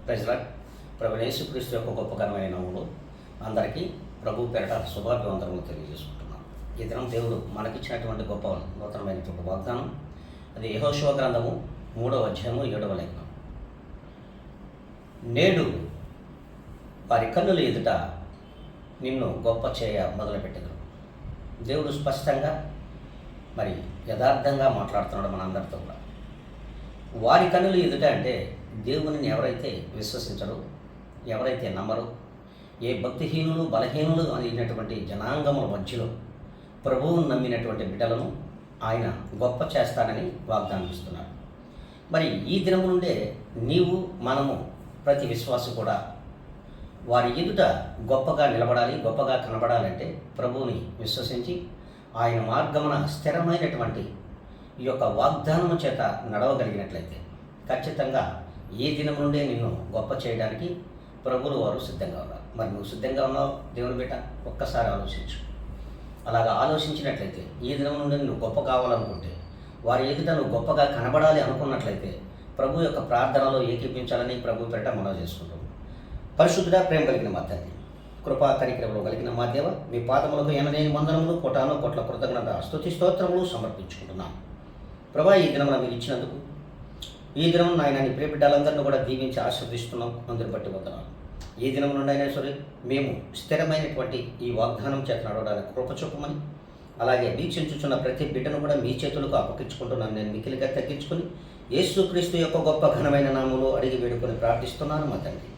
ప్రజల ప్రభు యేసుక్రీస్తు యొక్క గొప్ప ఘనమైన నామములో అందరికీ ప్రభు పేరట శుభాభివందనములు తెలియజేసుకుంటున్నాను. ఈ దినం దేవుడు మనకిచ్చినటువంటి గొప్ప నూతనమైనటువంటి వాగ్దానం, అది యెహోషువ గ్రంథము 3వ అధ్యాయము 7వ లేఖనం. నేడు వారి కన్నుల ఎదుట నిన్ను గొప్ప చేయ మొదలుపెట్టెదను. దేవుడు స్పష్టంగా మరి యథార్థంగా మాట్లాడుతున్నాడు మనందరితో కూడా. వారి కన్నుల ఎదుట అంటే దేవునిని ఎవరైతే విశ్వసించరో, ఎవరైతే నమ్మరో, ఏ భక్తిహీనులు బలహీనులు అయినటువంటి జనాంగముల మధ్యలో ప్రభువును నమ్మినటువంటి బిడ్డలను ఆయన గొప్ప చేస్తానని వాగ్దానం ఇస్తున్నాడు. మరి ఈ దినము నుండే నీవు మనము ప్రతి విశ్వాసి కూడా వారి ఎదుట గొప్పగా నిలబడాలి, గొప్పగా కనబడాలంటే ప్రభువుని విశ్వసించి ఆయన మార్గమున స్థిరమైనటువంటి ఈ యొక్క వాగ్దానము చేత నడవగలిగినట్లయితే ఖచ్చితంగా ఈ దినం నుండే నిన్ను గొప్ప చేయడానికి ప్రభువులు వారు సిద్ధంగా ఉన్నారు. మరి నువ్వు సిద్ధంగా ఉన్నావు దేవుని బిడ్డ? ఒక్కసారి ఆలోచించు. అలాగా ఆలోచించినట్లయితే ఈ దినం నుండి నువ్వు గొప్ప కావాలనుకుంటే, వారి ఎదుట నువ్వు గొప్పగా కనబడాలి అనుకున్నట్లయితే ప్రభు యొక్క ప్రార్థనలో ఏకీపించాలని ప్రభు పేరట మనవి చేసుకుంటాం. పరిశుద్ధుడా, ప్రేమ కలిగిన మా తండ్రి, కృపా కనికరములు కలిగిన మా దేవ, మీ పాదములకు ఎనలేని వందనములు, కోటాను కోట్ల కృతజ్ఞత స్తుతి స్తోత్రములు సమర్పించుకుంటున్నాను. ప్రభా, ఈ దినమున మీరు ఇచ్చినందుకు, ఈ దినం నాయన నీ ప్రియ బిడ్డలందరినీ కూడా దీవించి ఆశీర్వదిస్తున్నాం. అందరి బట్టి వందనాలు. ఈ దినం నుండి అయినా సరే మేము స్థిరమైనటువంటి ఈ వాగ్దానం చేత నడవడానికి కృప చూపమని, అలాగే వీక్షించుచున్న ప్రతి బిడ్డను కూడా మీ చేతులకు అప్పగించుకుంటున్నాను. నేను మికిలిగా తగ్గించుకొని యేసుక్రీస్తు యొక్క గొప్ప ఘనమైన నామములో అడిగి వేడుకొని ప్రార్థిస్తున్నాను మా తండ్రి.